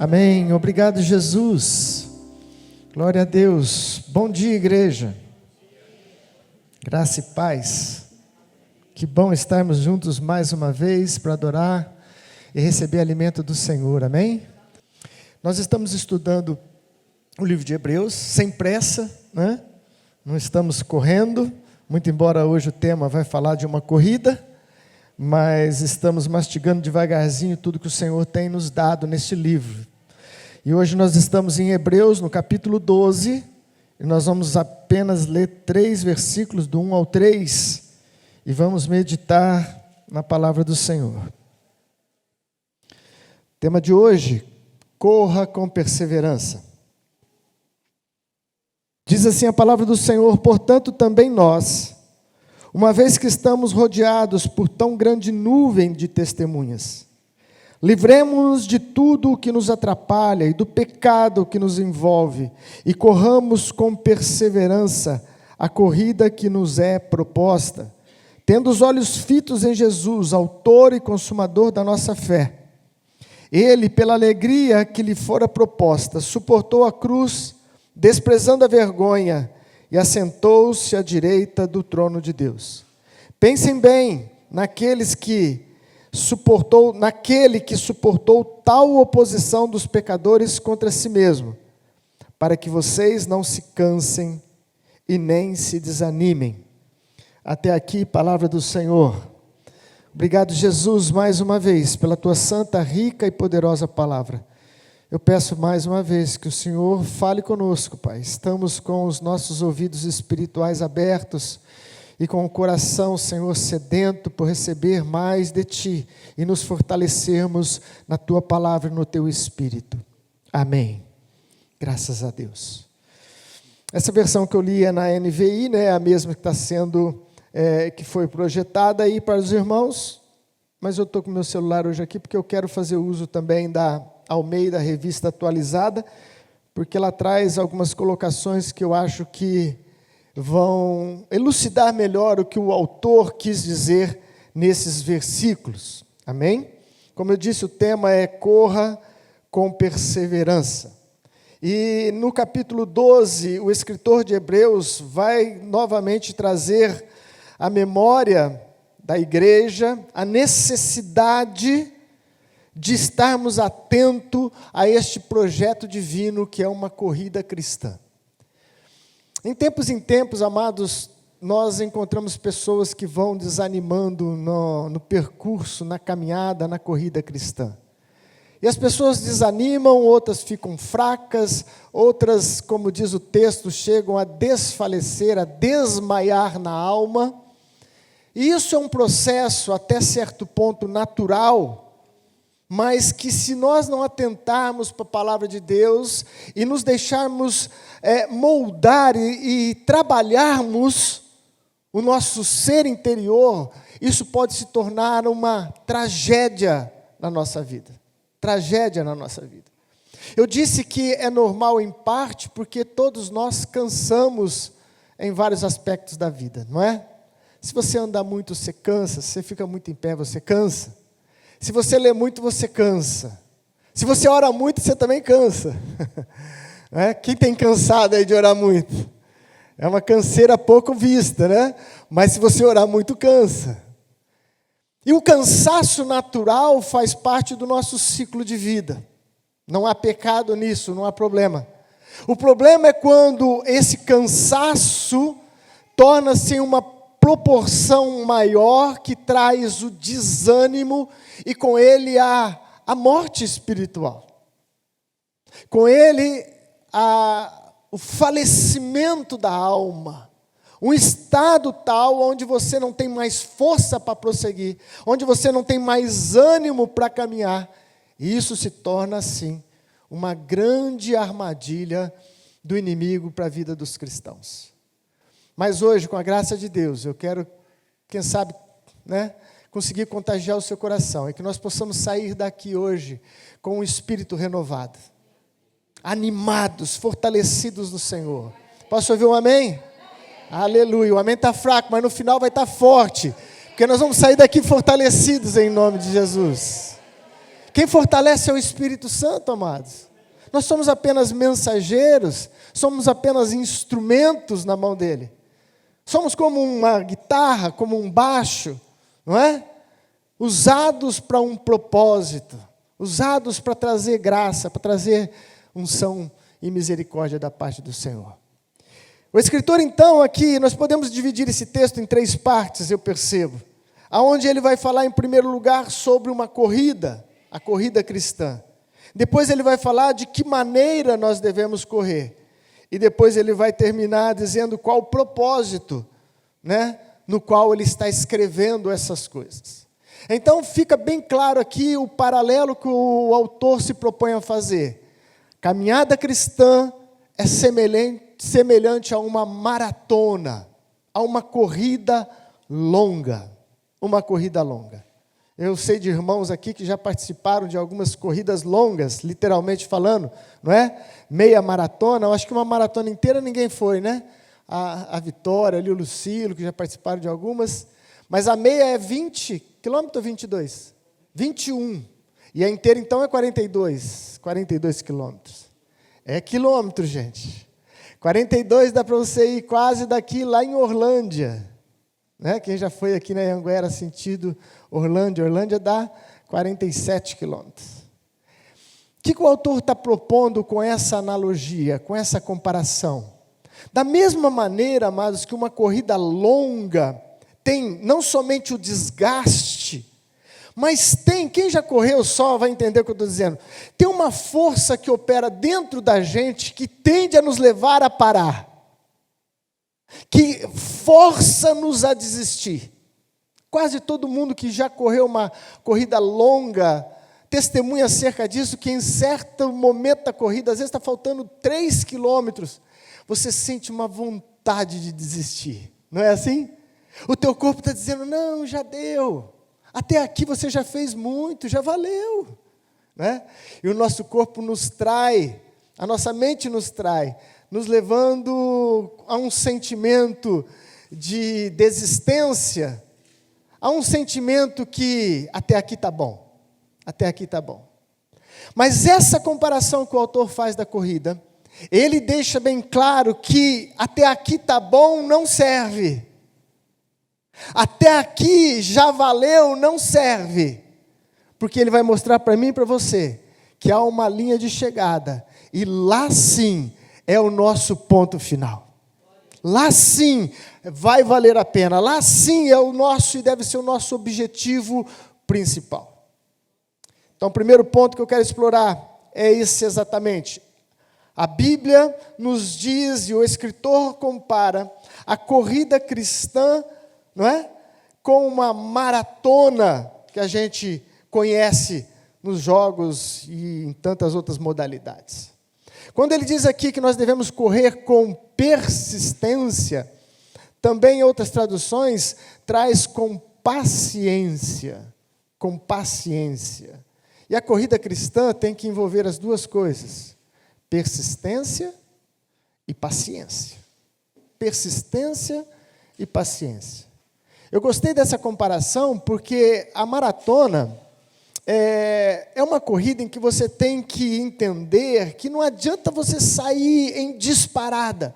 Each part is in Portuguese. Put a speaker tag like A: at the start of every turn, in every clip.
A: Amém. Obrigado, Jesus. Glória a Deus. Bom dia, igreja. Graça e paz. Que bom estarmos juntos mais uma vez para adorar e receber alimento do Senhor. Amém? Nós estamos estudando o livro de Hebreus, sem pressa, né? Não estamos correndo, muito embora hoje o tema vai falar de uma corrida, mas estamos mastigando devagarzinho tudo que o Senhor tem nos dado neste livro. E hoje nós estamos em Hebreus, no capítulo 12, e nós vamos apenas ler 3 versículos, do 1 ao 3, e vamos meditar na palavra do Senhor. Tema de hoje: corra com perseverança. Diz assim a palavra do Senhor: portanto também nós, uma vez que estamos rodeados por tão grande nuvem de testemunhas, livremo-nos de tudo o que nos atrapalha e do pecado que nos envolve, e corramos com perseverança a corrida que nos é proposta, tendo os olhos fitos em Jesus, autor e consumador da nossa fé. Ele, pela alegria que lhe fora proposta, suportou a cruz, desprezando a vergonha, e assentou-se à direita do trono de Deus. Pensem bem naquele que suportou tal oposição dos pecadores contra si mesmo, para que vocês não se cansem e nem se desanimem. Até aqui, palavra do Senhor. Obrigado, Jesus, mais uma vez, pela tua santa, rica e poderosa palavra. Eu peço mais uma vez que o Senhor fale conosco, Pai. Estamos com os nossos ouvidos espirituais abertos e com o coração, Senhor, sedento por receber mais de Ti e nos fortalecermos na Tua palavra e no Teu Espírito. Amém. Graças a Deus. Essa versão que eu li é na NVI, né, a mesma que está sendo, que foi projetada aí para os irmãos, mas eu estou com o meu celular hoje aqui porque eu quero fazer uso também da Almeida, revista atualizada, porque ela traz algumas colocações que eu acho que vão elucidar melhor o que o autor quis dizer nesses versículos. Amém? Como eu disse, o tema é corra com perseverança. E no capítulo 12, o escritor de Hebreus vai novamente trazer à memória da igreja a necessidade de estarmos atentos a este projeto divino que é uma corrida cristã. Em tempos, amados, nós encontramos pessoas que vão desanimando no percurso, na caminhada, na corrida cristã. E as pessoas desanimam, outras ficam fracas, outras, como diz o texto, chegam a desfalecer, a desmaiar na alma. E isso é um processo, até certo ponto, natural, mas que se nós não atentarmos para a palavra de Deus e nos deixarmos moldar e trabalharmos o nosso ser interior, isso pode se tornar uma tragédia na nossa vida. Tragédia na nossa vida. Eu disse que é normal em parte porque todos nós cansamos em vários aspectos da vida, não é? Se você anda muito, você cansa. Se você fica muito em pé, você cansa. Se você lê muito, você cansa. Se você ora muito, você também cansa. Quem tem cansado aí de orar muito? É uma canseira pouco vista, né? Mas se você orar muito, cansa. E o cansaço natural faz parte do nosso ciclo de vida. Não há pecado nisso, não há problema. O problema é quando esse cansaço torna-se uma proporção maior que traz o desânimo e com ele a morte espiritual. Com ele o falecimento da alma. Um estado tal onde você não tem mais força para prosseguir, onde você não tem mais ânimo para caminhar. E isso se torna, assim, uma grande armadilha do inimigo para a vida dos cristãos. Mas hoje, com a graça de Deus, eu quero, quem sabe, conseguir contagiar o seu coração, e que nós possamos sair daqui hoje com um espírito renovado, animados, fortalecidos no Senhor. Posso ouvir um amém? Aleluia. O amém está fraco, mas no final vai estar forte, porque nós vamos sair daqui fortalecidos em nome de Jesus. Quem fortalece é o Espírito Santo, amados. Nós somos apenas mensageiros, somos apenas instrumentos na mão dele. Somos como uma guitarra, como um baixo, não é? Usados para um propósito, usados para trazer graça, para trazer unção e misericórdia da parte do Senhor. O escritor, então, aqui, nós podemos dividir esse texto em 3 partes, eu percebo. Aonde ele vai falar, em primeiro lugar, sobre uma corrida, a corrida cristã. Depois ele vai falar de que maneira nós devemos correr. E depois ele vai terminar dizendo qual o propósito, né, no qual ele está escrevendo essas coisas. Então fica bem claro aqui o paralelo que o autor se propõe a fazer. Caminhada cristã é semelhante a uma maratona, a uma corrida longa. Uma corrida longa. Eu sei de irmãos aqui que já participaram de algumas corridas longas, literalmente falando, não é? Meia maratona, eu acho que uma maratona inteira ninguém foi, né? A Vitória, ali o Lucilo, que já participaram de algumas, mas a meia é 20 quilômetros ou 22? 21. E a inteira, então, é 42 quilômetros. É quilômetro, gente. 42 dá para você ir quase daqui lá em Orlândia. Né? Quem já foi aqui na Anhanguera, sentido Orlândia dá 47 quilômetros. O que o autor está propondo com essa analogia, com essa comparação? Da mesma maneira, amados, que uma corrida longa tem não somente o desgaste, mas tem, quem já correu só vai entender o que eu estou dizendo, tem uma força que opera dentro da gente que tende a nos levar a parar, que força-nos a desistir. Quase todo mundo que já correu uma corrida longa testemunha acerca disso, que em certo momento da corrida, às vezes está faltando 3 quilômetros, você sente uma vontade de desistir. Não é assim? O teu corpo está dizendo, não, já deu. Até aqui você já fez muito, já valeu. Né? E o nosso corpo nos trai, a nossa mente nos trai, nos levando a um sentimento de desistência, a um sentimento que até aqui está bom, até aqui está bom. Mas essa comparação que o autor faz da corrida, ele deixa bem claro que até aqui está bom não serve. Até aqui já valeu não serve. Porque ele vai mostrar para mim e para você que há uma linha de chegada e lá sim é o nosso ponto final. Lá sim vai valer a pena. Lá sim é o nosso e deve ser o nosso objetivo principal. Então, o primeiro ponto que eu quero explorar é esse exatamente. A Bíblia nos diz, e o escritor compara, a corrida cristã, não é? Com uma maratona que a gente conhece nos jogos e em tantas outras modalidades. Quando ele diz aqui que nós devemos correr com persistência, também em outras traduções, traz com paciência. Com paciência. E a corrida cristã tem que envolver as duas coisas: persistência e paciência. Persistência e paciência. Eu gostei dessa comparação porque a maratona é uma corrida em que você tem que entender que não adianta você sair em disparada.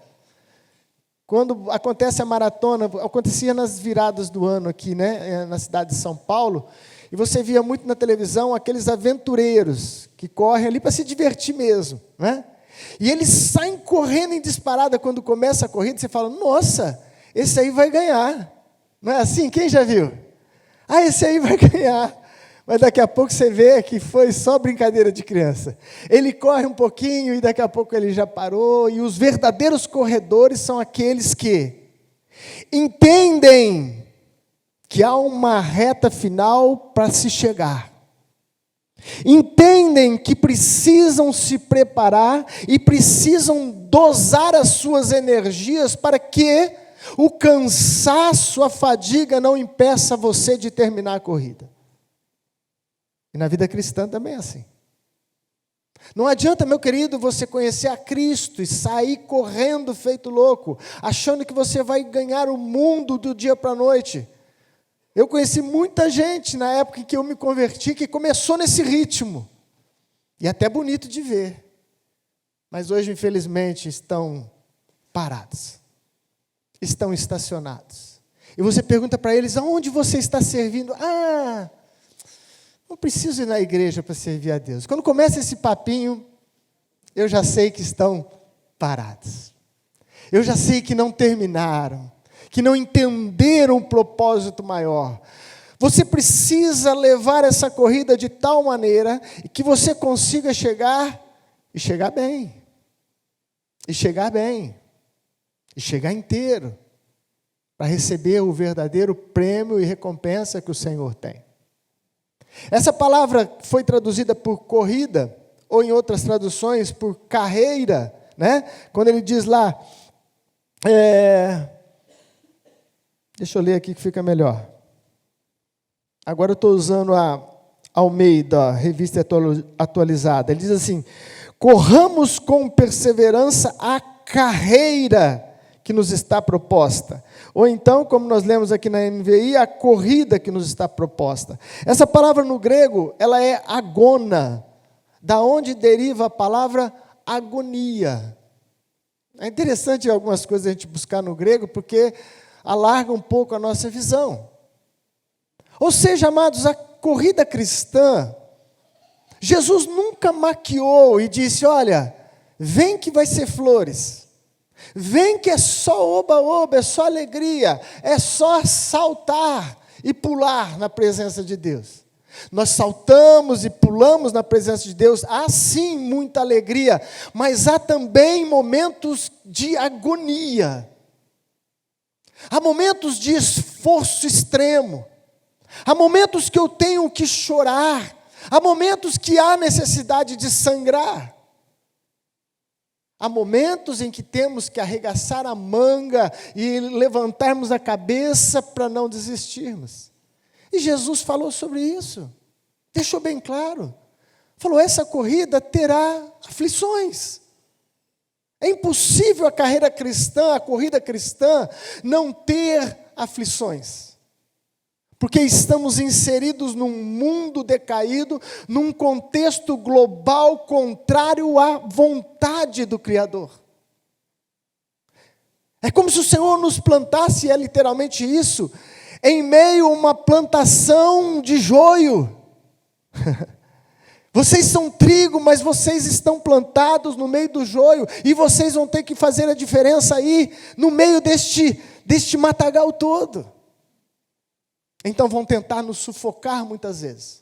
A: Quando acontece a maratona, acontecia nas viradas do ano aqui, né, na cidade de São Paulo, e você via muito na televisão aqueles aventureiros que correm ali para se divertir mesmo, né? E eles saem correndo em disparada quando começa a corrida, você fala, nossa, esse aí vai ganhar. Não é assim? Quem já viu? Ah, esse aí vai ganhar. Mas daqui a pouco você vê que foi só brincadeira de criança. Ele corre um pouquinho e daqui a pouco ele já parou. E os verdadeiros corredores são aqueles que entendem que há uma reta final para se chegar. Entendem que precisam se preparar e precisam dosar as suas energias para que o cansaço, a fadiga não impeça você de terminar a corrida. E na vida cristã também é assim. Não adianta, meu querido, você conhecer a Cristo e sair correndo feito louco, achando que você vai ganhar o mundo do dia para a noite. Eu conheci muita gente na época em que eu me converti, que começou nesse ritmo. E até bonito de ver. Mas hoje, infelizmente, estão parados. Estão estacionados. E você pergunta para eles, aonde você está servindo? Ah, não preciso ir na igreja para servir a Deus. Quando começa esse papinho, eu já sei que estão parados. Eu já sei que não terminaram, que não entenderam um propósito maior. Você precisa levar essa corrida de tal maneira que você consiga chegar e chegar bem. E chegar bem. E chegar inteiro. Para receber o verdadeiro prêmio e recompensa que o Senhor tem. Essa palavra foi traduzida por corrida, ou em outras traduções, por carreira, né? Quando ele diz lá, deixa eu ler aqui que fica melhor. Agora eu estou usando a Almeida, a revista atualizada. Ele diz assim, corramos com perseverança a carreira que nos está proposta. Ou então, como nós lemos aqui na NVI, a corrida que nos está proposta. Essa palavra no grego, ela é agona, da onde deriva a palavra agonia. É interessante algumas coisas a gente buscar no grego, porque alarga um pouco a nossa visão. Ou seja, amados, a corrida cristã, Jesus nunca maquiou e disse, olha, vem que vai ser flores. Vem que é só oba-oba, é só alegria, é só saltar e pular na presença de Deus. Nós saltamos e pulamos na presença de Deus, há sim muita alegria, mas há também momentos de agonia. Há momentos de esforço extremo. Há momentos que eu tenho que chorar. Há momentos que há necessidade de sangrar. Há momentos em que temos que arregaçar a manga e levantarmos a cabeça para não desistirmos. E Jesus falou sobre isso. Deixou bem claro. Falou, essa corrida terá aflições. É impossível a carreira cristã, a corrida cristã, não ter aflições. Porque estamos inseridos num mundo decaído, num contexto global contrário à vontade do Criador. É como se o Senhor nos plantasse, é literalmente isso, em meio a uma plantação de joio. Vocês são trigo, mas vocês estão plantados no meio do joio, e vocês vão ter que fazer a diferença aí, no meio deste matagal todo. Então vão tentar nos sufocar muitas vezes.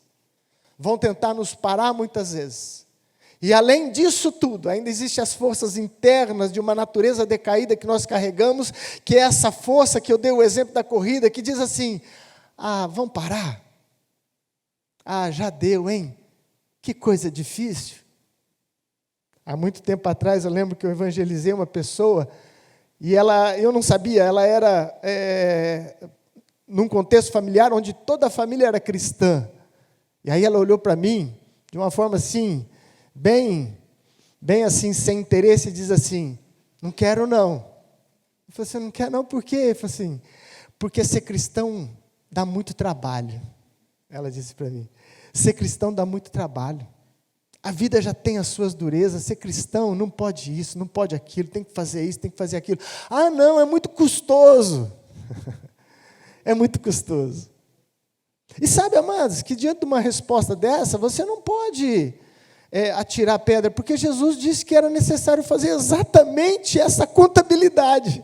A: Vão tentar nos parar muitas vezes. E além disso tudo, ainda existem as forças internas de uma natureza decaída que nós carregamos, que é essa força que eu dei o exemplo da corrida, que diz assim, vão parar? Já deu, hein? Que coisa difícil. Há muito tempo atrás, eu lembro que eu evangelizei uma pessoa, e eu não sabia, ela era... num contexto familiar onde toda a família era cristã. E aí ela olhou para mim, de uma forma assim, bem assim, sem interesse, e diz assim, não quero não. Eu falei assim, não quer não, por quê? Eu falei assim, porque ser cristão dá muito trabalho. Ela disse para mim, ser cristão dá muito trabalho. A vida já tem as suas durezas, ser cristão não pode isso, não pode aquilo, tem que fazer isso, tem que fazer aquilo. Não, é muito custoso. É muito custoso. E sabe, amados, que diante de uma resposta dessa, você não pode atirar pedra, porque Jesus disse que era necessário fazer exatamente essa contabilidade.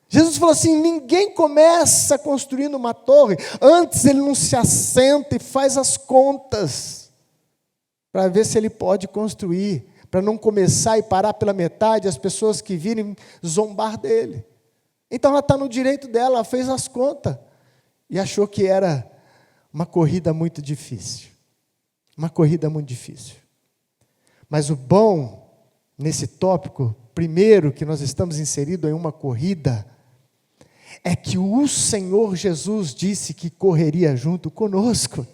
A: Jesus falou assim, ninguém começa construindo uma torre, antes ele não se assenta e faz as contas, para ver se ele pode construir, para não começar e parar pela metade, as pessoas que virem zombar dele. Então ela está no direito dela, ela fez as contas e achou que era uma corrida muito difícil. Uma corrida muito difícil. Mas o bom nesse tópico, primeiro que nós estamos inseridos em uma corrida, é que o Senhor Jesus disse que correria junto conosco.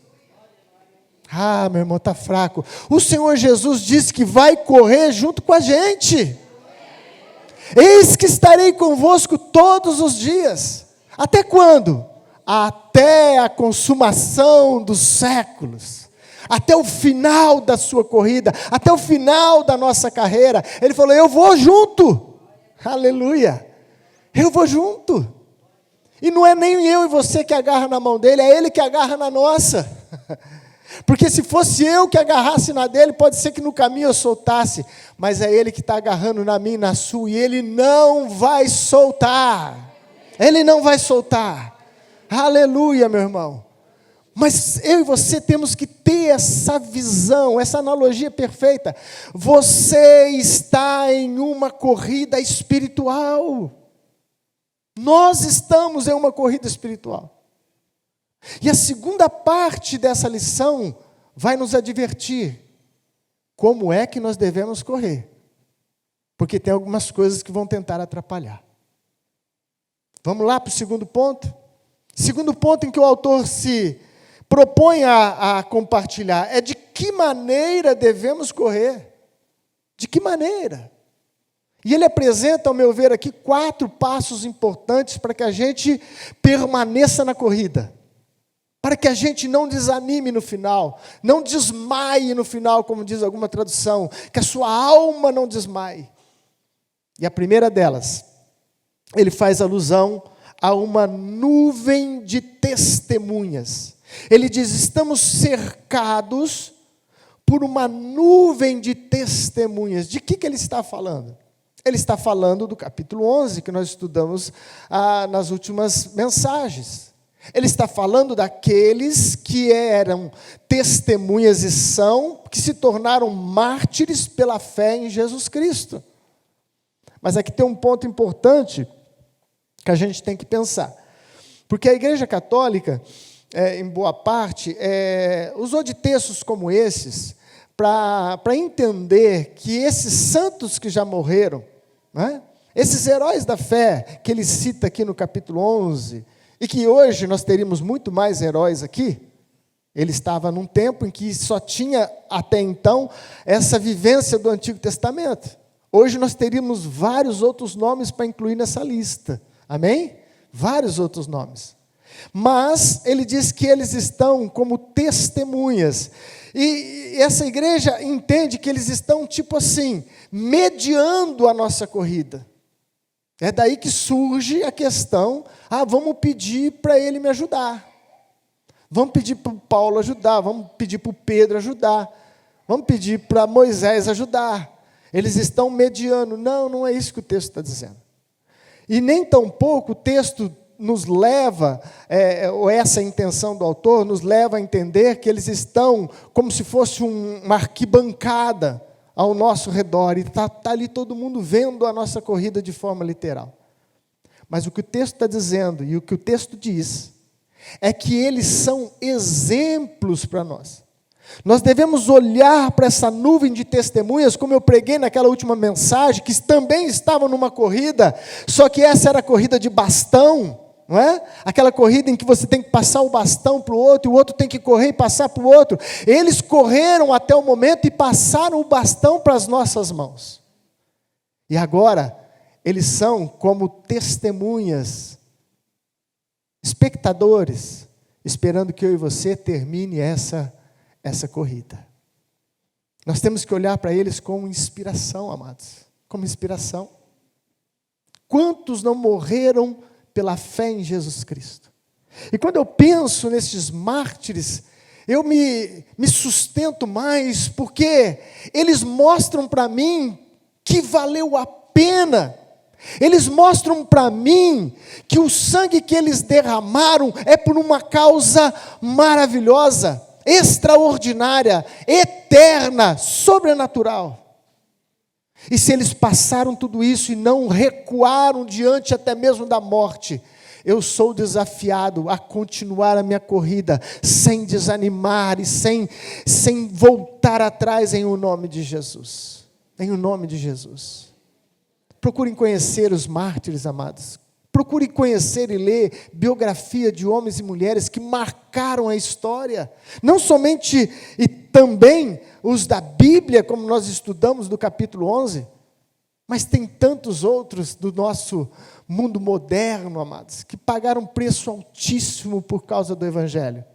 A: Meu irmão, está fraco. O Senhor Jesus disse que vai correr junto com a gente. Eis que estarei convosco todos os dias. Até quando? até a consumação dos séculos, até o final da sua corrida, até o final da nossa carreira. Ele falou: eu vou junto, aleluia, eu vou junto. E não é nem eu e você que agarra na mão dele, é ele que agarra na nossa. Porque se fosse eu que agarrasse na dele, pode ser que no caminho eu soltasse, mas é ele que está agarrando na minha e na sua, e ele não vai soltar, ele não vai soltar, aleluia, meu irmão. Mas eu e você temos que ter essa visão, essa analogia perfeita. Você está em uma corrida espiritual, nós estamos em uma corrida espiritual. E a segunda parte dessa lição vai nos advertir como é que nós devemos correr, porque tem algumas coisas que vão tentar atrapalhar. Vamos lá para o segundo ponto? Segundo ponto em que o autor se propõe a compartilhar é de que maneira devemos correr. De que maneira? E ele apresenta, ao meu ver, aqui 4 passos importantes para que a gente permaneça na corrida. Para que a gente não desanime no final, não desmaie no final, como diz alguma tradução, que a sua alma não desmaie. E a primeira delas, ele faz alusão a uma nuvem de testemunhas. Ele diz: estamos cercados por uma nuvem de testemunhas. De que ele está falando? Ele está falando do capítulo 11, que nós estudamos nas últimas mensagens. Ele está falando daqueles que eram testemunhas e são, que se tornaram mártires pela fé em Jesus Cristo. Mas aqui tem um ponto importante que a gente tem que pensar. Porque a Igreja Católica, em boa parte, usou de textos como esses para entender que esses santos que já morreram, né, esses heróis da fé que ele cita aqui no capítulo 11, e que hoje nós teríamos muito mais heróis aqui. Ele estava num tempo em que só tinha, até então, essa vivência do Antigo Testamento. Hoje nós teríamos vários outros nomes para incluir nessa lista. Amém? Vários outros nomes. Mas ele diz que eles estão como testemunhas. E essa igreja entende que eles estão, tipo assim, mediando a nossa corrida. É daí que surge a questão: vamos pedir para ele me ajudar. Vamos pedir para o Paulo ajudar, vamos pedir para o Pedro ajudar, vamos pedir para Moisés ajudar. Eles estão mediando. Não, não é isso que o texto está dizendo. E nem tampouco o texto nos leva, ou essa intenção do autor, nos leva a entender que eles estão como se fosse uma arquibancada ao nosso redor, e está ali todo mundo vendo a nossa corrida de forma literal. Mas o que o texto está dizendo, e o que o texto diz, é que eles são exemplos para nós. Nós devemos olhar para essa nuvem de testemunhas, como eu preguei naquela última mensagem, que também estavam numa corrida, só que essa era a corrida de bastão, não é? Aquela corrida em que você tem que passar o bastão para o outro, e o outro tem que correr e passar para o outro. Eles correram até o momento e passaram o bastão para as nossas mãos. E agora, eles são como testemunhas, espectadores, esperando que eu e você termine essa corrida. Nós temos que olhar para eles como inspiração, amados, como inspiração. Quantos não morreram pela fé em Jesus Cristo? E quando eu penso nesses mártires, eu me sustento mais, porque eles mostram para mim que valeu a pena. Eles mostram para mim que o sangue que eles derramaram é por uma causa maravilhosa, extraordinária, eterna, sobrenatural. E se eles passaram tudo isso e não recuaram diante até mesmo da morte, eu sou desafiado a continuar a minha corrida, sem desanimar e sem voltar atrás, em o nome de Jesus. Em o nome de Jesus. Procurem conhecer os mártires, amados. Procurem conhecer e ler biografia de homens e mulheres que marcaram a história. Não somente e também os da Bíblia, como nós estudamos no capítulo 11. Mas tem tantos outros do nosso mundo moderno, amados, que pagaram um preço altíssimo por causa do Evangelho.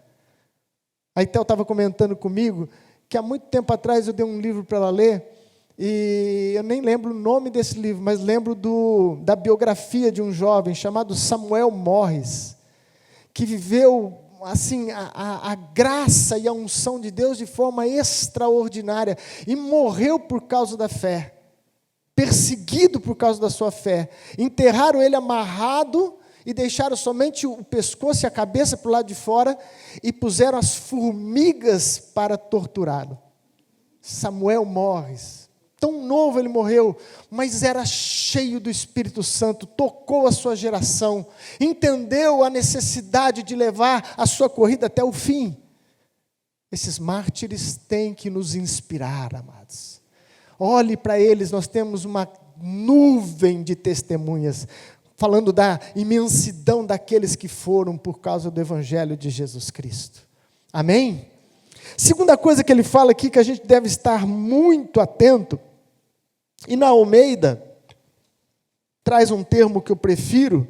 A: A Itel estava comentando comigo que há muito tempo atrás eu dei um livro para ela ler, e eu nem lembro o nome desse livro, mas lembro da biografia de um jovem chamado Samuel Morris, que viveu assim a graça e a unção de Deus de forma extraordinária, e morreu por causa da fé. Perseguido por causa da sua fé, enterraram ele amarrado e deixaram somente o pescoço e a cabeça para o lado de fora e puseram as formigas para torturá-lo. Samuel Morris, tão novo ele morreu, mas era cheio do Espírito Santo, tocou a sua geração, entendeu a necessidade de levar a sua corrida até o fim. Esses mártires têm que nos inspirar, amados. Olhe para eles, nós temos uma nuvem de testemunhas, falando da imensidão daqueles que foram por causa do Evangelho de Jesus Cristo. Amém? Segunda coisa que ele fala aqui, que a gente deve estar muito atento, e na Almeida, traz um termo que eu prefiro,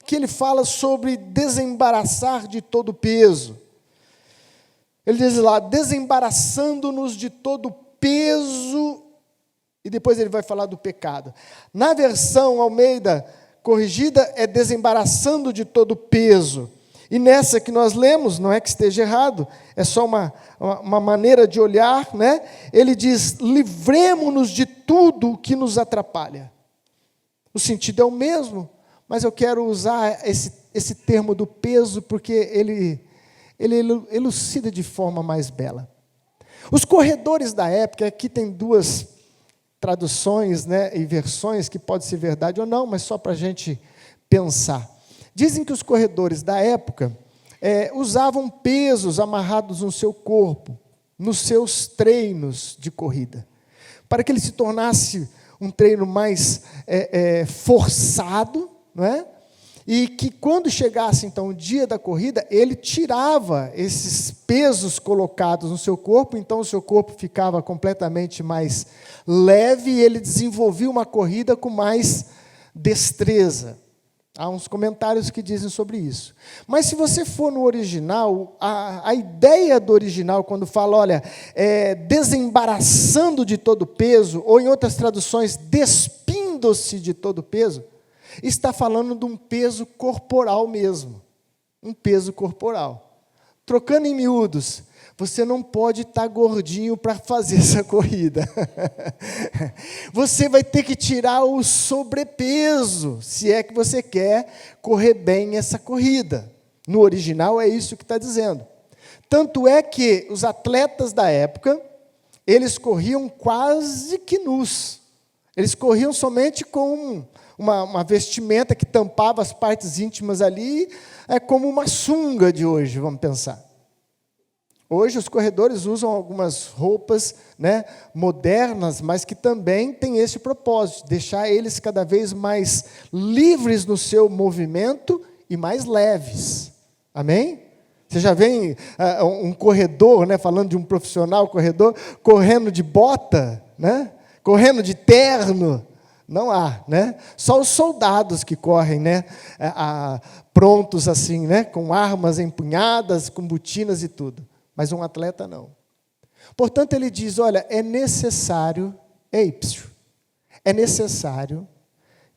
A: que ele fala sobre desembaraçar de todo peso. Ele diz lá, desembaraçando-nos de todo peso. E depois ele vai falar do pecado. Na versão Almeida corrigida, é desembaraçando de todo peso. E nessa que nós lemos, não é que esteja errado, é só uma maneira de olhar, né? Ele diz, livremo-nos de tudo que nos atrapalha. O sentido é o mesmo, mas eu quero usar esse termo do peso, porque ele elucida de forma mais bela. Os corredores da época, aqui tem duas traduções, né, e versões, que pode ser verdade ou não, mas só para a gente pensar. Dizem que os corredores da época usavam pesos amarrados no seu corpo, nos seus treinos de corrida, para que ele se tornasse um treino mais forçado, não é? E que quando chegasse então o dia da corrida, ele tirava esses pesos colocados no seu corpo, então o seu corpo ficava completamente mais leve e ele desenvolvia uma corrida com mais destreza. Há uns comentários que dizem sobre isso. Mas se você for no original, a ideia do original, quando fala, olha, desembaraçando de todo peso, ou em outras traduções, despindo-se de todo peso, está falando de um peso corporal mesmo. Um peso corporal. Trocando em miúdos, você não pode estar gordinho para fazer essa corrida. Você vai ter que tirar o sobrepeso, se é que você quer correr bem essa corrida. No original é isso que está dizendo. Tanto é que os atletas da época, eles corriam quase que nus. Eles corriam somente com uma vestimenta que tampava as partes íntimas ali, como uma sunga de hoje, vamos pensar. Hoje os corredores usam algumas roupas, né, modernas, mas que também têm esse propósito, deixar eles cada vez mais livres no seu movimento e mais leves. Amém? Você já vê um corredor, né, falando de um profissional corredor, correndo de bota, né, correndo de terno. Não há, né? Só os soldados que correm, né, prontos assim, né, com armas empunhadas, com botinas e tudo. Mas um atleta não. Portanto, ele diz, olha, é necessário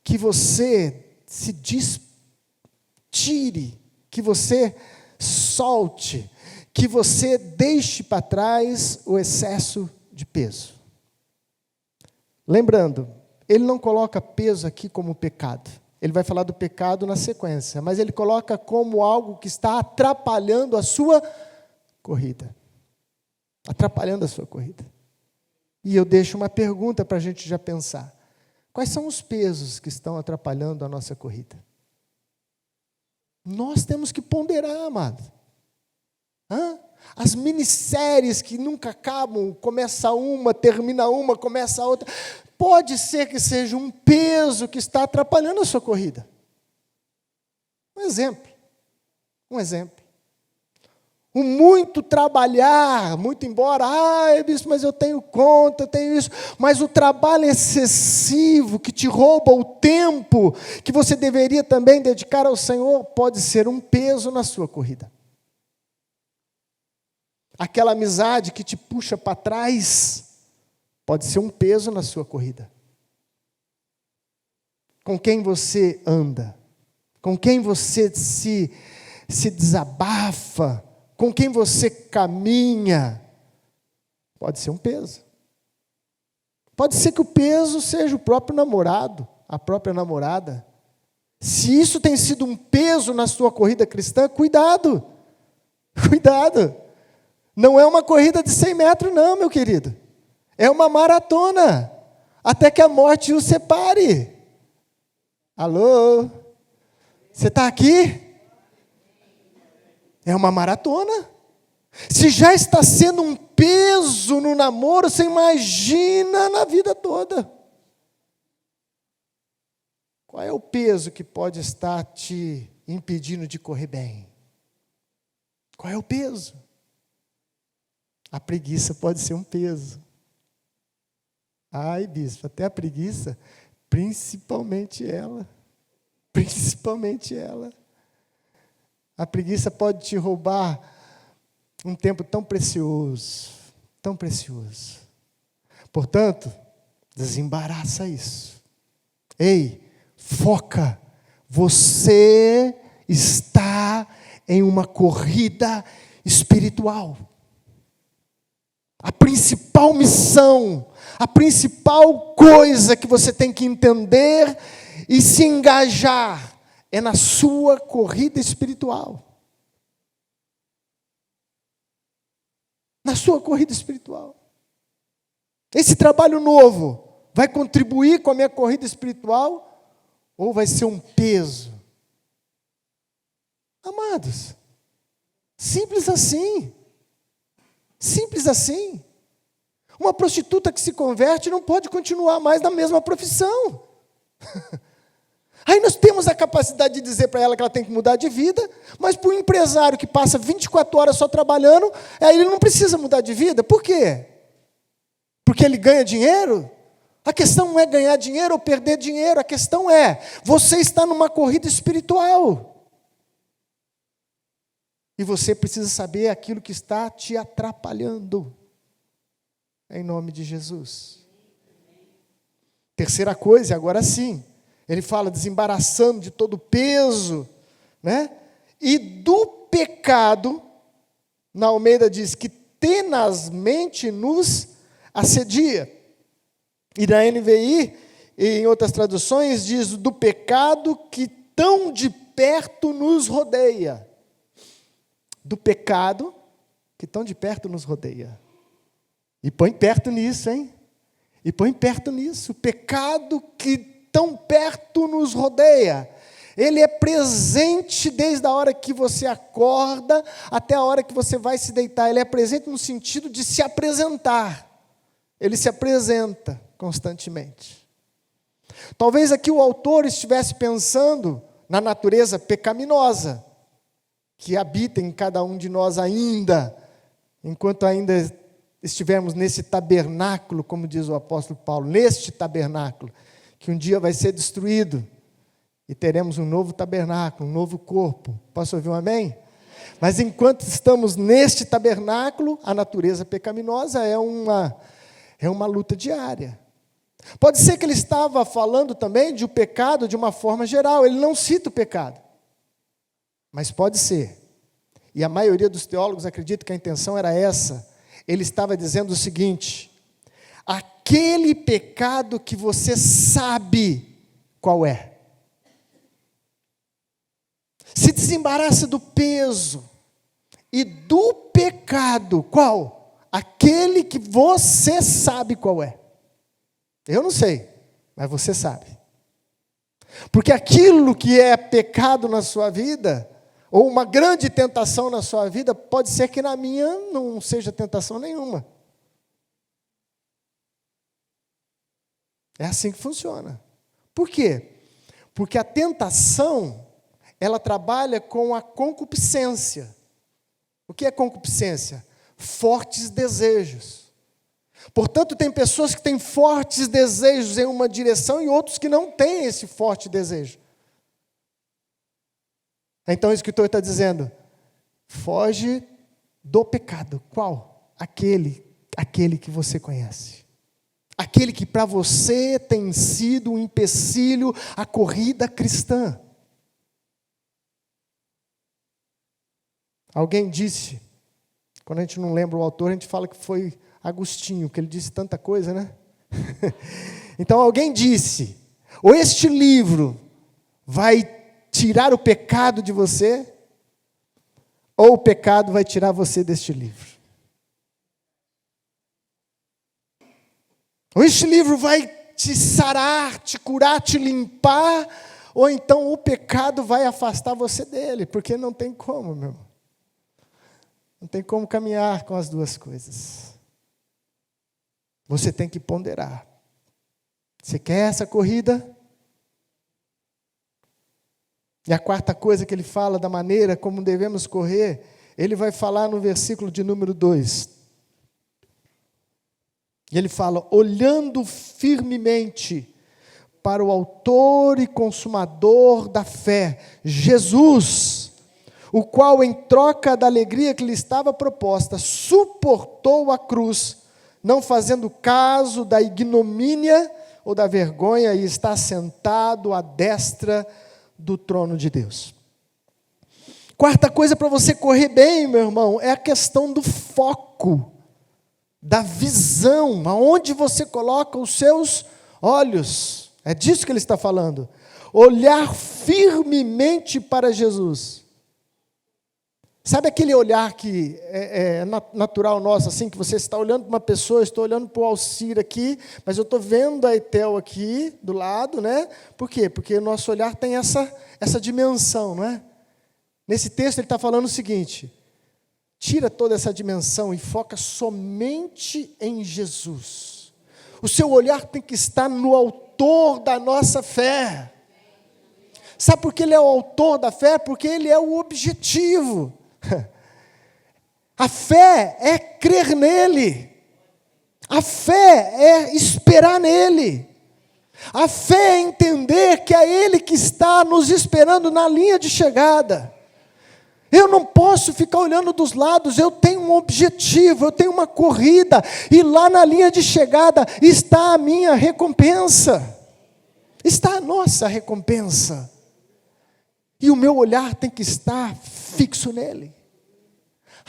A: que você se tire, que você solte, que você deixe para trás o excesso de peso. Lembrando, ele não coloca peso aqui como pecado. Ele vai falar do pecado na sequência, mas ele coloca como algo que está atrapalhando a sua corrida. Atrapalhando a sua corrida. E eu deixo uma pergunta para a gente já pensar. Quais são os pesos que estão atrapalhando a nossa corrida? Nós temos que ponderar, amado. As minisséries que nunca acabam, começa uma, termina uma, começa a outra. Pode ser que seja um peso que está atrapalhando a sua corrida. Um exemplo. o muito trabalhar, muito embora, bispo, mas eu tenho conta, eu tenho isso, mas o trabalho excessivo que te rouba o tempo que você deveria também dedicar ao Senhor pode ser um peso na sua corrida. Aquela amizade que te puxa para trás pode ser um peso na sua corrida. Com quem você anda, com quem você se desabafa, com quem você caminha, pode ser um peso. Pode ser que o peso seja o próprio namorado, a própria namorada. Se isso tem sido um peso na sua corrida cristã, cuidado, cuidado. Não é uma corrida de 100 metros não, meu querido. É uma maratona, até que a morte o separe. Alô? Você está aqui? É uma maratona. Se já está sendo um peso no namoro, você imagina na vida toda. Qual é o peso que pode estar te impedindo de correr bem? Qual é o peso? A preguiça pode ser um peso. Ai, bispo, até a preguiça, principalmente ela. Principalmente ela. A preguiça pode te roubar um tempo tão precioso, tão precioso. Portanto, desembaraça isso. Ei, foca. Você está em uma corrida espiritual. A principal missão, a principal coisa que você tem que entender e se engajar é na sua corrida espiritual. Na sua corrida espiritual. Esse trabalho novo vai contribuir com a minha corrida espiritual ou vai ser um peso? Amados, simples assim. Simples assim. Uma prostituta que se converte não pode continuar mais na mesma profissão. Aí nós temos a capacidade de dizer para ela que ela tem que mudar de vida, mas para o empresário que passa 24 horas só trabalhando, aí ele não precisa mudar de vida. Por quê? Porque ele ganha dinheiro? A questão não é ganhar dinheiro ou perder dinheiro, a questão é, você está numa corrida espiritual. E você precisa saber aquilo que está te atrapalhando. Em nome de Jesus. Terceira coisa, agora sim. Ele fala desembaraçando de todo o peso, né? E do pecado, na Almeida diz que tenazmente nos assedia. E na NVI, e em outras traduções, diz do pecado que tão de perto nos rodeia. Do pecado que tão de perto nos rodeia. E põe perto nisso, hein? E põe perto nisso. O pecado que tão perto nos rodeia. Ele é presente desde a hora que você acorda até a hora que você vai se deitar. Ele é presente no sentido de se apresentar. Ele se apresenta constantemente. Talvez aqui o autor estivesse pensando na natureza pecaminosa que habita em cada um de nós ainda, enquanto ainda estivermos nesse tabernáculo, como diz o apóstolo Paulo, neste tabernáculo, que um dia vai ser destruído, e teremos um novo tabernáculo, um novo corpo. Posso ouvir um amém? Mas enquanto estamos neste tabernáculo, a natureza pecaminosa é uma luta diária. Pode ser que ele estava falando também de o pecado de uma forma geral, ele não cita o pecado. Mas pode ser, e a maioria dos teólogos acredita que a intenção era essa. Ele estava dizendo o seguinte: aquele pecado que você sabe qual é. Se desembaraça do peso e do pecado, qual? Aquele que você sabe qual é. Eu não sei, mas você sabe. Porque aquilo que é pecado na sua vida, ou uma grande tentação na sua vida, pode ser que na minha não seja tentação nenhuma. É assim que funciona. Por quê? Porque a tentação, ela trabalha com a concupiscência. O que é concupiscência? Fortes desejos. Portanto, tem pessoas que têm fortes desejos em uma direção e outros que não têm esse forte desejo. Então o escritor está dizendo, foge do pecado. Qual? Aquele que você conhece. Aquele que para você tem sido um empecilho à corrida cristã. Alguém disse, quando a gente não lembra o autor, a gente fala que foi Agostinho, que ele disse tanta coisa, né? Então alguém disse, ou este livro vai tirar o pecado de você, ou o pecado vai tirar você deste livro. Ou este livro vai te sarar, te curar, te limpar, ou então o pecado vai afastar você dele, porque não tem como, meu irmão. Não tem como caminhar com as duas coisas. Você tem que ponderar. Você quer essa corrida? E a quarta coisa que ele fala da maneira como devemos correr, ele vai falar no versículo de número 2. E ele fala, olhando firmemente para o autor e consumador da fé, Jesus, o qual, em troca da alegria que lhe estava proposta, suportou a cruz, não fazendo caso da ignomínia ou da vergonha, e está sentado à destra do trono de Deus. Quarta coisa para você correr bem, meu irmão, é a questão do foco, da visão, aonde você coloca os seus olhos. É disso que ele está falando. Olhar firmemente para Jesus. Sabe aquele olhar que é natural nosso, assim, que você está olhando para uma pessoa, eu estou olhando para o Alcir aqui, mas eu estou vendo a Etel aqui, do lado, né? Por quê? Porque o nosso olhar tem essa dimensão, não é? Nesse texto ele está falando o seguinte, tira toda essa dimensão e foca somente em Jesus. O seu olhar tem que estar no autor da nossa fé. Sabe por que ele é o autor da fé? Porque ele é o objetivo. A fé é crer nele. A fé é esperar nele. A fé é entender que é ele que está nos esperando na linha de chegada. Eu não posso ficar olhando dos lados, eu tenho um objetivo, eu tenho uma corrida, e lá na linha de chegada está a minha recompensa, está a nossa recompensa, e o meu olhar tem que estar fixo nele.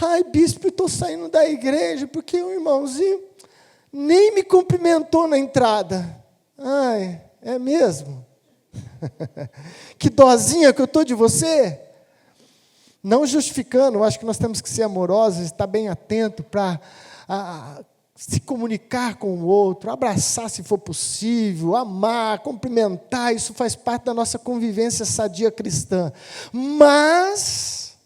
A: Ai, bispo, eu estou saindo da igreja, porque o irmãozinho nem me cumprimentou na entrada. Ai, é mesmo? Que dozinha que eu estou de você. Não justificando, eu acho que nós temos que ser amorosos, estar bem atento para se comunicar com o outro, abraçar se for possível, amar, cumprimentar, isso faz parte da nossa convivência sadia cristã. Mas,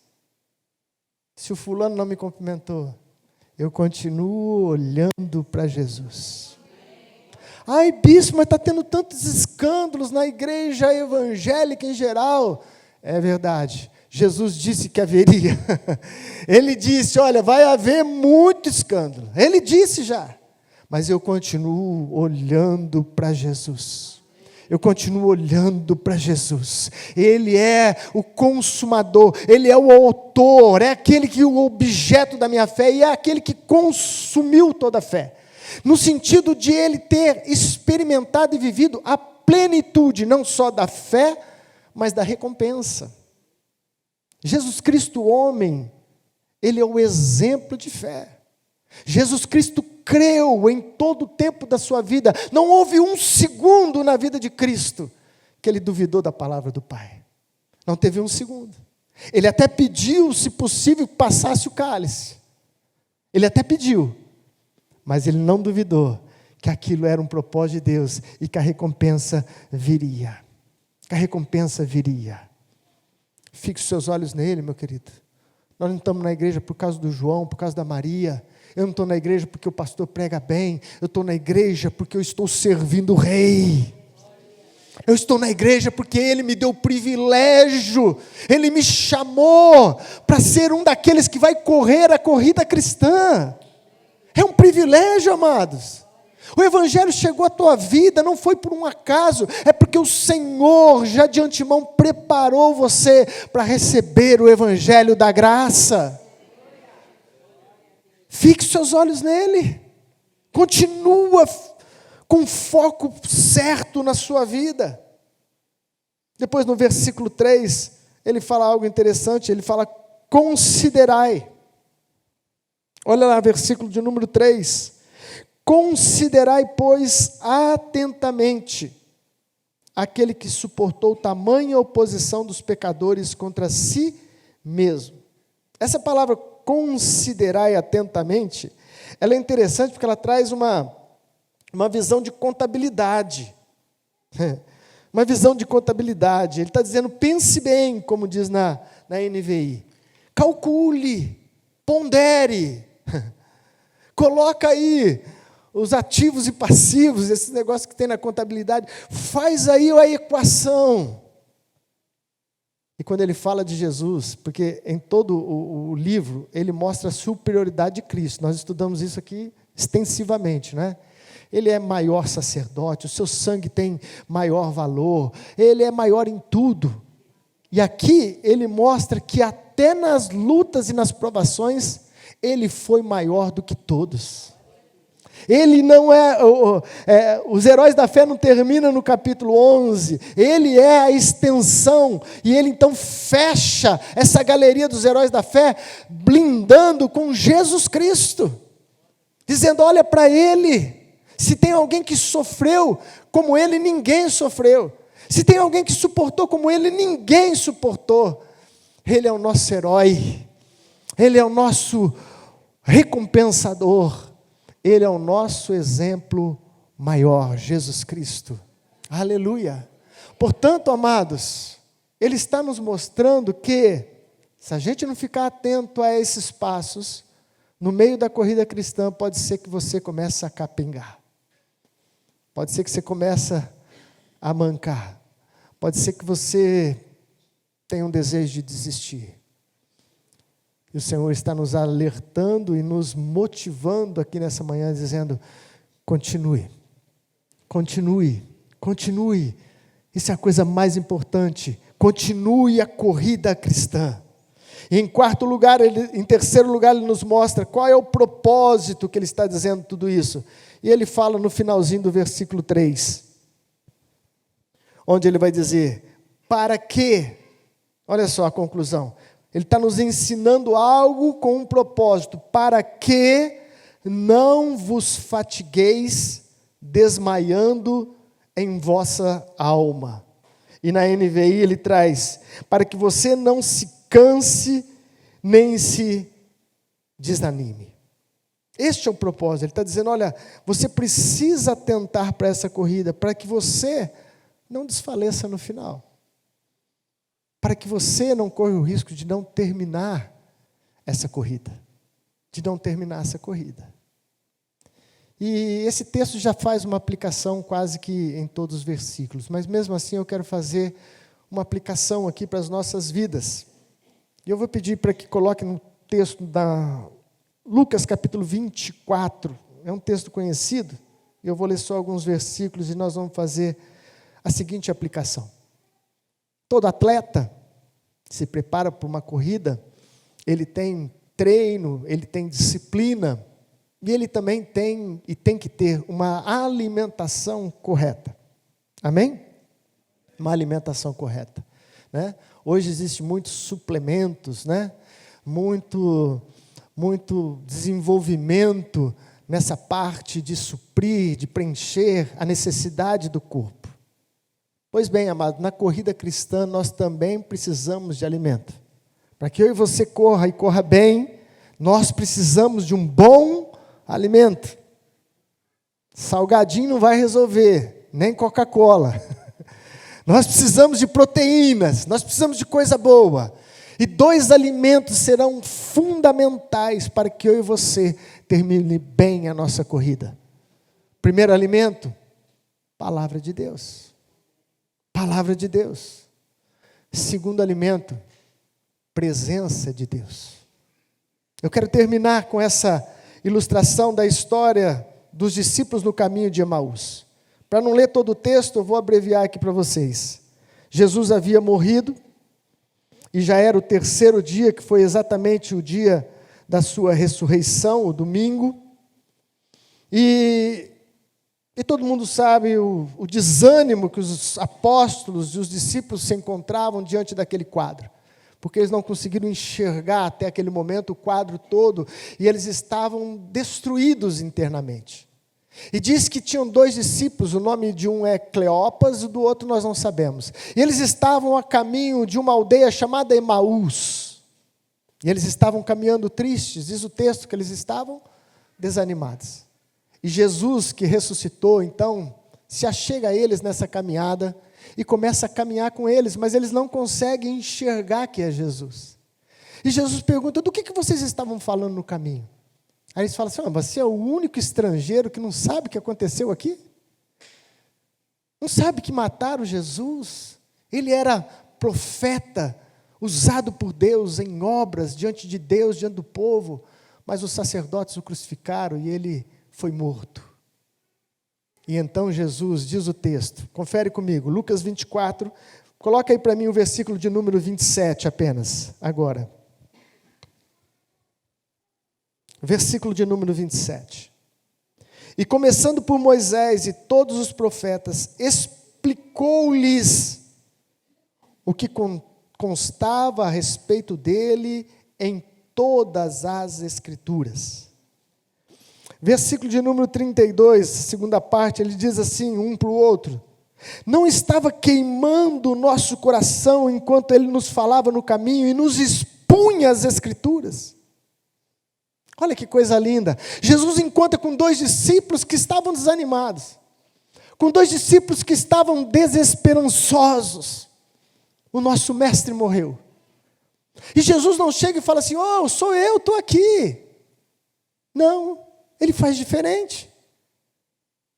A: se o fulano não me cumprimentou, eu continuo olhando para Jesus. Ai, bispo, mas está tendo tantos escândalos na igreja evangélica em geral. É verdade. Jesus disse que haveria. Ele disse, olha, vai haver muito escândalo. Ele disse já. Mas eu continuo olhando para Jesus. Eu continuo olhando para Jesus. Ele é o consumador, Ele é o autor, é aquele que é o objeto da minha fé, e é aquele que consumiu toda a fé. No sentido de Ele ter experimentado e vivido a plenitude, não só da fé, mas da recompensa. Jesus Cristo, homem, Ele é o exemplo de fé. Jesus Cristo creu em todo o tempo da sua vida. Não houve um segundo na vida de Cristo que Ele duvidou da palavra do Pai. Não teve um segundo. Ele até pediu, se possível, que passasse o cálice. Ele até pediu, mas Ele não duvidou que aquilo era um propósito de Deus e que a recompensa viria. Que a recompensa viria. Fixe seus olhos nele, meu querido. Nós não estamos na igreja por causa do João, por causa da Maria. Eu não estou na igreja porque o pastor prega bem. Eu estou na igreja porque eu estou servindo o Rei. Eu estou na igreja porque Ele me deu o privilégio, Ele me chamou para ser um daqueles que vai correr a corrida cristã. É um privilégio, amados. O Evangelho chegou à tua vida, não foi por um acaso, é porque o Senhor já de antemão preparou você para receber o Evangelho da graça. Fixe seus olhos nele, continua com foco certo na sua vida. Depois no versículo 3, ele fala algo interessante, ele fala, considerai. Olha lá, versículo de número 3. Considerai, pois, atentamente aquele que suportou tamanha oposição dos pecadores contra si mesmo. Essa palavra considerai atentamente, ela é interessante porque ela traz uma visão de contabilidade. Uma visão de contabilidade. Ele está dizendo, pense bem, como diz na NVI. Calcule, pondere. Coloca aí os ativos e passivos, esses negócios que tem na contabilidade. Faz aí a equação. E quando ele fala de Jesus, porque em todo o livro, ele mostra a superioridade de Cristo. Nós estudamos isso aqui extensivamente, né? Ele é maior sacerdote, o seu sangue tem maior valor, ele é maior em tudo. E aqui ele mostra que até nas lutas e nas provações, ele foi maior do que todos. Ele não os heróis da fé não terminam no capítulo 11, ele é a extensão, e ele então fecha essa galeria dos heróis da fé, blindando com Jesus Cristo, dizendo, olha para ele. Se tem alguém que sofreu como ele, ninguém sofreu. Se tem alguém que suportou como ele, ninguém suportou. Ele é o nosso herói. Ele é o nosso recompensador. Ele é o nosso exemplo maior, Jesus Cristo. Aleluia. Portanto, amados, Ele está nos mostrando que, se a gente não ficar atento a esses passos, no meio da corrida cristã, pode ser que você comece a capengar. Pode ser que você comece a mancar. Pode ser que você tenha um desejo de desistir. E o Senhor está nos alertando e nos motivando aqui nessa manhã, dizendo, continue, continue, continue. Isso é a coisa mais importante. Continue a corrida cristã. E em terceiro lugar, ele nos mostra qual é o propósito que ele está dizendo tudo isso. E ele fala no finalzinho do versículo 3, onde ele vai dizer, para que, olha só a conclusão, ele está nos ensinando algo com um propósito, para que não vos fatigueis desmaiando em vossa alma. E na NVI ele traz, para que você não se canse, nem se desanime. Este é o propósito, ele está dizendo, olha, você precisa atentar para essa corrida, para que você não desfaleça no final. Para que você não corra o risco de não terminar essa corrida. De não terminar essa corrida. E esse texto já faz uma aplicação quase que em todos os versículos, mas mesmo assim eu quero fazer uma aplicação aqui para as nossas vidas. E eu vou pedir para que coloque no texto da Lucas capítulo 24, é um texto conhecido, eu vou ler só alguns versículos e nós vamos fazer a seguinte aplicação. Todo atleta se prepara para uma corrida, ele tem treino, ele tem disciplina, e ele também tem que ter uma alimentação correta. Amém? Uma alimentação correta. Né? Hoje existem muitos suplementos, né? muito desenvolvimento nessa parte de suprir, de preencher a necessidade do corpo. Pois bem, amado, na corrida cristã nós também precisamos de alimento. Para que eu e você corra e corra bem, nós precisamos de um bom alimento. Salgadinho não vai resolver, nem Coca-Cola. Nós precisamos de proteínas, nós precisamos de coisa boa. E 2 alimentos serão fundamentais para que eu e você termine bem a nossa corrida. Primeiro alimento, palavra de Deus. Palavra de Deus. Segundo alimento, presença de Deus. Eu quero terminar com essa ilustração da história dos discípulos no caminho de Emaús. Para não ler todo o texto, eu vou abreviar aqui para vocês. Jesus havia morrido, e já era o terceiro dia, que foi exatamente o dia da sua ressurreição, o domingo. E todo mundo sabe o desânimo que os apóstolos e os discípulos se encontravam diante daquele quadro, porque eles não conseguiram enxergar até aquele momento o quadro todo, e eles estavam destruídos internamente. E diz que tinham 2 discípulos, o nome de um é Cleopas e do outro nós não sabemos. E eles estavam a caminho de uma aldeia chamada Emaús. E eles estavam caminhando tristes, diz o texto que eles estavam desanimados. E Jesus, que ressuscitou, então, se achega a eles nessa caminhada e começa a caminhar com eles, mas eles não conseguem enxergar que é Jesus. E Jesus pergunta: do que vocês estavam falando no caminho? Aí eles falam assim: você é o único estrangeiro que não sabe o que aconteceu aqui? Não sabe que mataram Jesus? Ele era profeta, usado por Deus em obras, diante de Deus, diante do povo, mas os sacerdotes o crucificaram e ele foi morto. E então Jesus, diz o texto, confere comigo, Lucas 24, coloca aí para mim o versículo de número 27 apenas, agora. Versículo de número 27. E começando por Moisés e todos os profetas, explicou-lhes o que constava a respeito dele em todas as Escrituras. Versículo de número 32, segunda parte, ele diz assim, um para o outro: não estava queimando o nosso coração enquanto ele nos falava no caminho e nos expunha as Escrituras. Olha que coisa linda. Jesus encontra com 2 discípulos que estavam desanimados, com 2 discípulos que estavam desesperançosos. O nosso mestre morreu. E Jesus não chega e fala assim: sou eu, estou aqui. Não, ele faz diferente.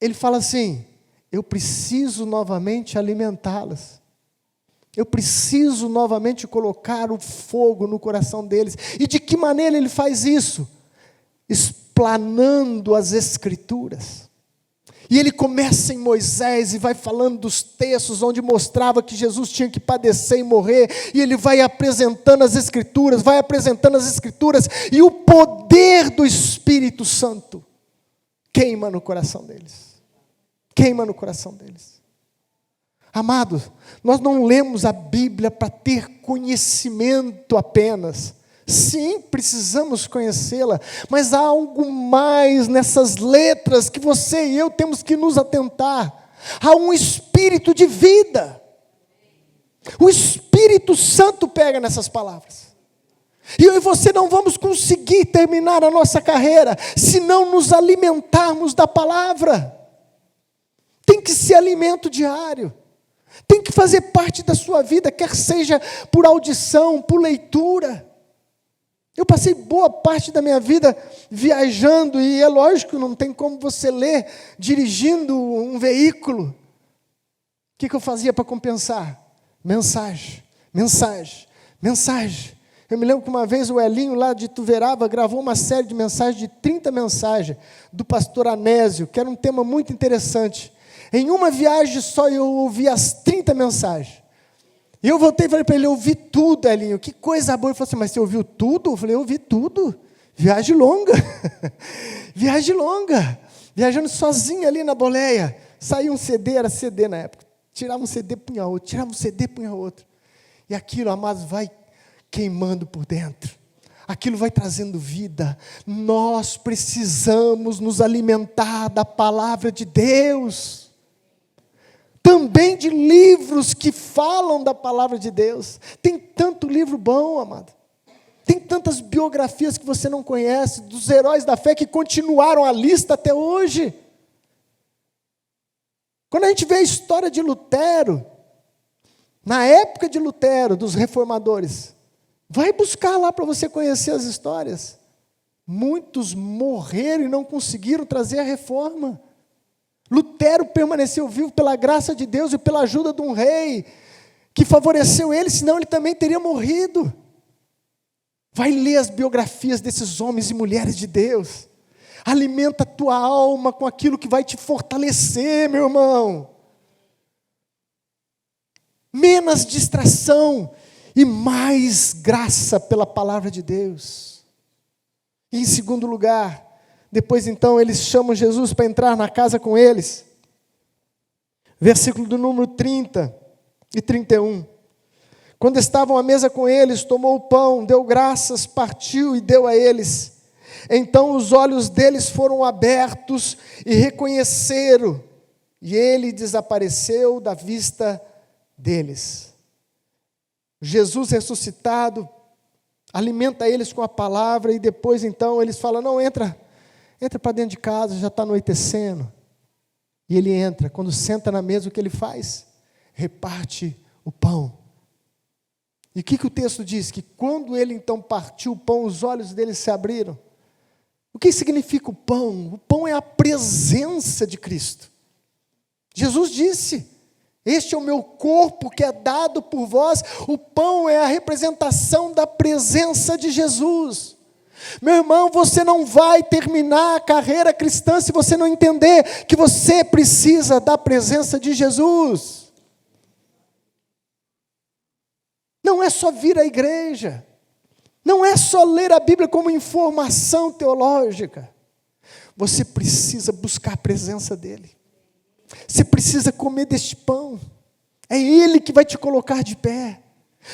A: Ele fala assim: eu preciso novamente alimentá-los. Eu preciso novamente colocar o fogo no coração deles. E de que maneira ele faz isso? Explanando as Escrituras. E ele começa em Moisés e vai falando dos textos onde mostrava que Jesus tinha que padecer e morrer, e ele vai apresentando as Escrituras, e o poder do Espírito Santo queima no coração deles. Queima no coração deles. Amados, nós não lemos a Bíblia para ter conhecimento apenas. Sim, precisamos conhecê-la, mas há algo mais nessas letras que você e eu temos que nos atentar. Há um espírito de vida. O Espírito Santo pega nessas palavras. E eu e você não vamos conseguir terminar a nossa carreira se não nos alimentarmos da palavra. Tem que ser alimento diário. Tem que fazer parte da sua vida, quer seja por audição, por leitura. Eu passei boa parte da minha vida viajando, e é lógico, não tem como você ler dirigindo um veículo. O que eu fazia para compensar? Mensagem. Eu me lembro que uma vez o Elinho lá de Tuverava gravou uma série de mensagens, de 30 mensagens, do pastor Anésio, que era um tema muito interessante. Em uma viagem só eu ouvi as 30 mensagens. E eu voltei e falei para ele: eu ouvi tudo, Elinho, que coisa boa. Ele falou assim: mas você ouviu tudo? Eu falei: eu ouvi tudo. Viagem longa. Viagem longa. Viajando sozinho ali na boleia. Saía um CD, era CD na época. Tirava um CD, punha outro. Tirava um CD, punha outro. E aquilo, amados, vai queimando por dentro. Aquilo vai trazendo vida. Nós precisamos nos alimentar da palavra de Deus. Também de livros que falam da palavra de Deus. Tem tanto livro bom, amado. Tem tantas biografias que você não conhece, dos heróis da fé que continuaram a lista até hoje. Quando a gente vê a história de Lutero, na época de Lutero, dos reformadores, vai buscar lá para você conhecer as histórias. Muitos morreram e não conseguiram trazer a reforma. Lutero permaneceu vivo pela graça de Deus e pela ajuda de um rei que favoreceu ele, senão ele também teria morrido. Vai ler as biografias desses homens e mulheres de Deus. Alimenta a tua alma com aquilo que vai te fortalecer, meu irmão. Menos distração e mais graça pela palavra de Deus. E em segundo lugar, depois então eles chamam Jesus para entrar na casa com eles. Versículo do número 30 e 31. Quando estavam à mesa com eles, tomou o pão, deu graças, partiu e deu a eles. Então os olhos deles foram abertos e reconheceram, e ele desapareceu da vista deles. Jesus ressuscitado alimenta eles com a palavra, e depois então eles falam: não, entra para dentro de casa, já está anoitecendo. E ele entra. Quando senta na mesa, o que ele faz? Reparte o pão. E o que o texto diz? Que quando ele então partiu o pão, os olhos dele se abriram. O que significa o pão? O pão é a presença de Cristo. Jesus disse: este é o meu corpo que é dado por vós. O pão é a representação da presença de Jesus. Meu irmão, você não vai terminar a carreira cristã se você não entender que você precisa da presença de Jesus. Não é só vir à igreja, não é só ler a Bíblia como informação teológica. Você precisa buscar a presença dEle. Você precisa comer deste pão. É Ele que vai te colocar de pé.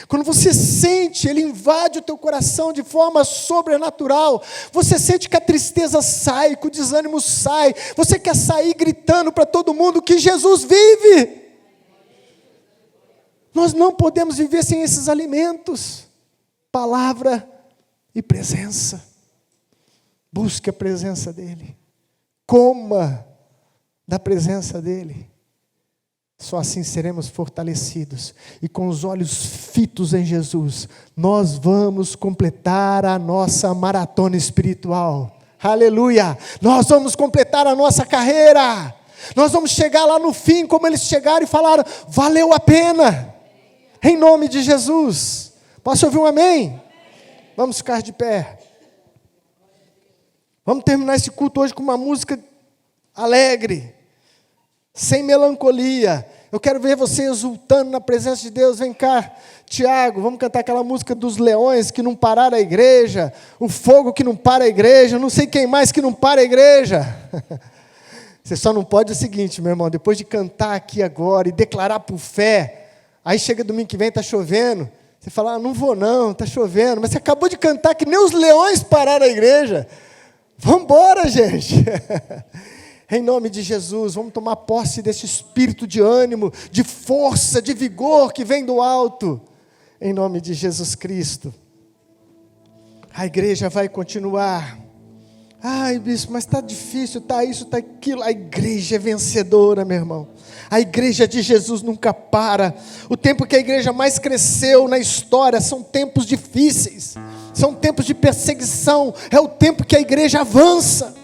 A: Quando você sente, Ele invade o teu coração de forma sobrenatural. Você sente que a tristeza sai, que o desânimo sai. Você quer sair gritando para todo mundo que Jesus vive. Nós não podemos viver sem esses alimentos. Palavra e presença. Busque a presença dEle. Coma da presença dEle. Só assim seremos fortalecidos. E com os olhos fitos em Jesus, nós vamos completar a nossa maratona espiritual. Aleluia! Nós vamos completar a nossa carreira. Nós vamos chegar lá no fim, como eles chegaram e falaram: valeu a pena. Em nome de Jesus. Posso ouvir um amém? Vamos ficar de pé. Vamos terminar esse culto hoje com uma música alegre, sem melancolia. Eu quero ver você exultando na presença de Deus. Vem cá, Tiago, vamos cantar aquela música dos leões que não pararam a igreja, o fogo que não para a igreja, não sei quem mais que não para a igreja. Você só não pode o seguinte, meu irmão, depois de cantar aqui agora e declarar por fé, aí chega domingo que vem, está chovendo, você fala: não vou não, está chovendo, mas você acabou de cantar que nem os leões pararam a igreja. Vamos embora, gente. Em nome de Jesus, vamos tomar posse desse espírito de ânimo, de força, de vigor que vem do alto. Em nome de Jesus Cristo. A igreja vai continuar. Ai, bispo, mas está difícil, está isso, está aquilo. A igreja é vencedora, meu irmão. A igreja de Jesus nunca para. O tempo que a igreja mais cresceu na história são tempos difíceis. São tempos de perseguição. É o tempo que a igreja avança.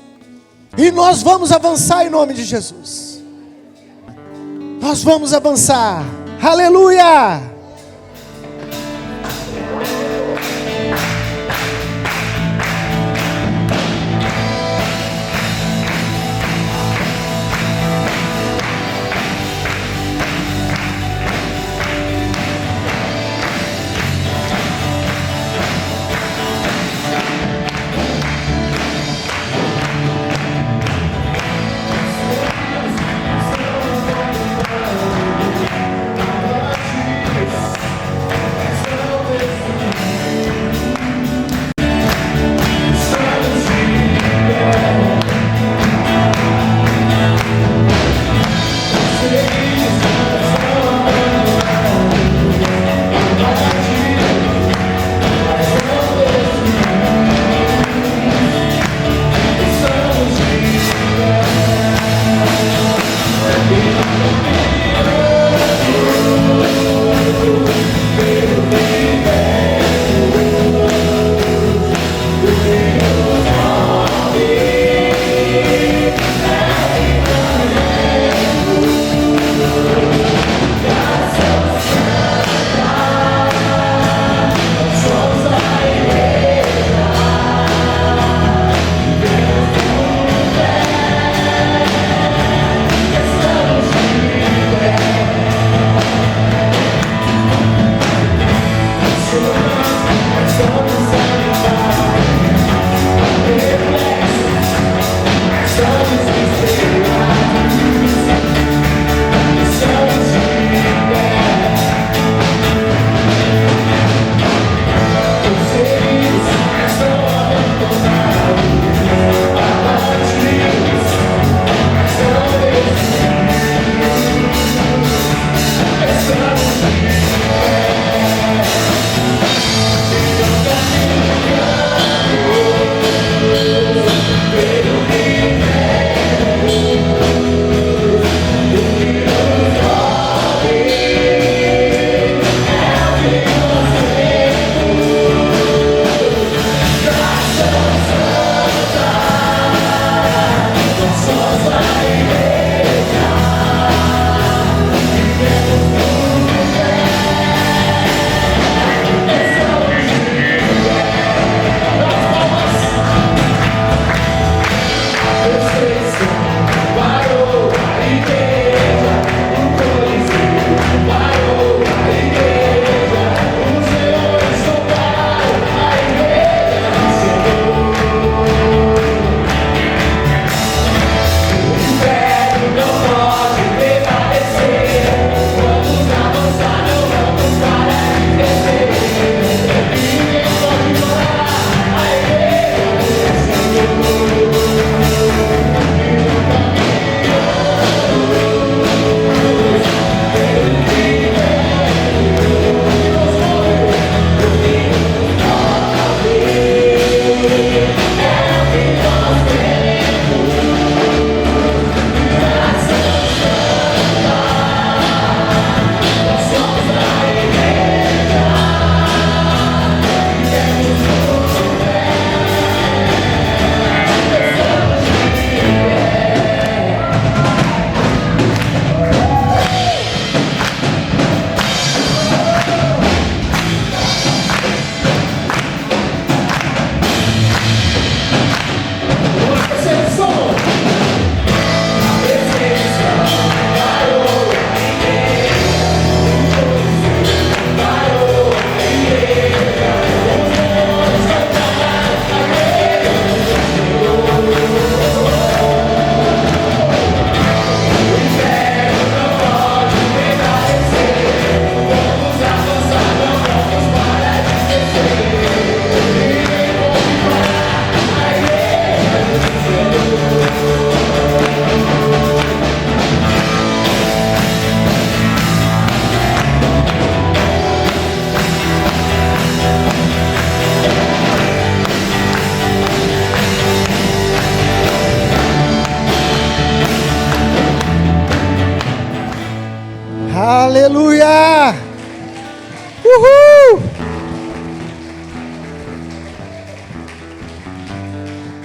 A: E nós vamos avançar em nome de Jesus. Nós vamos avançar. Aleluia!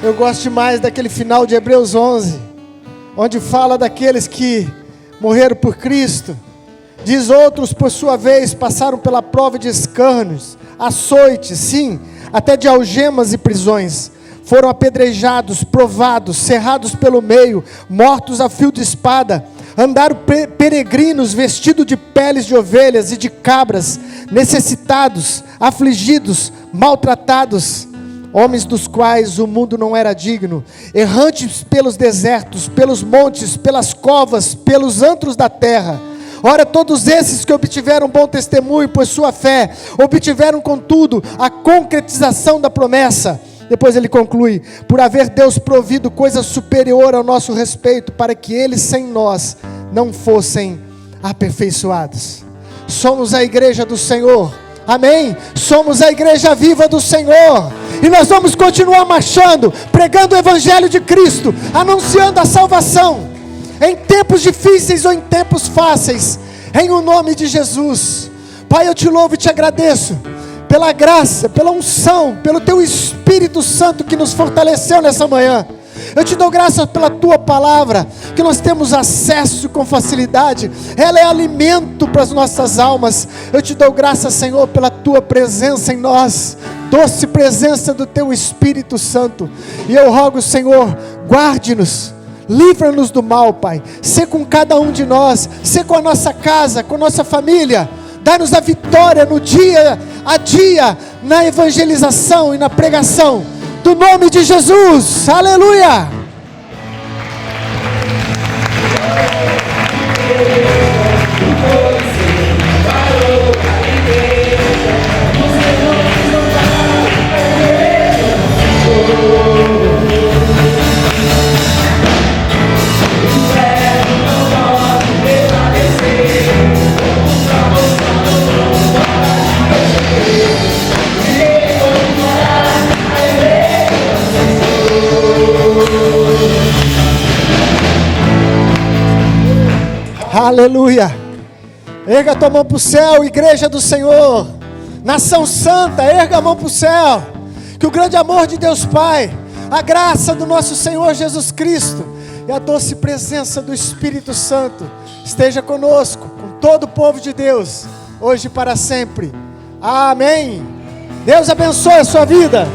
A: Eu gosto demais daquele final de Hebreus 11, onde fala daqueles que morreram por Cristo. Diz: outros, por sua vez, passaram pela prova de escárnios, açoites, sim, até de algemas e prisões. Foram apedrejados, provados, cerrados pelo meio, mortos a fio de espada. Andaram peregrinos, vestidos de peles de ovelhas e de cabras, necessitados, afligidos, maltratados, homens dos quais o mundo não era digno, errantes pelos desertos, pelos montes, pelas covas, pelos antros da terra. Ora, todos esses que obtiveram bom testemunho por sua fé, obtiveram contudo a concretização da promessa. Depois ele conclui: por haver Deus provido coisa superior ao nosso respeito, para que eles sem nós não fossem aperfeiçoados. Somos a igreja do Senhor, amém? Somos a igreja viva do Senhor, e nós vamos continuar marchando, pregando o evangelho de Cristo, anunciando a salvação, em tempos difíceis ou em tempos fáceis, em o nome de Jesus. Pai, eu te louvo e te agradeço pela graça, pela unção, pelo teu Espírito Santo que nos fortaleceu nessa manhã. Eu te dou graças pela tua palavra, que nós temos acesso com facilidade, ela é alimento para as nossas almas. Eu te dou graças, Senhor, pela tua presença em nós, doce presença do teu Espírito Santo. E eu rogo, Senhor, guarde-nos, livra-nos do mal, Pai. Sê com cada um de nós, sê com a nossa casa, com a nossa família. Dá-nos a vitória no dia a dia, na evangelização e na pregação do nome de Jesus, aleluia. Aleluia. Erga a tua mão para o céu, igreja do Senhor, nação santa, erga a mão para o céu. Que o grande amor de Deus Pai, a graça do nosso Senhor Jesus Cristo e a doce presença do Espírito Santo esteja conosco, com todo o povo de Deus, hoje e para sempre. Amém. Deus abençoe a sua vida.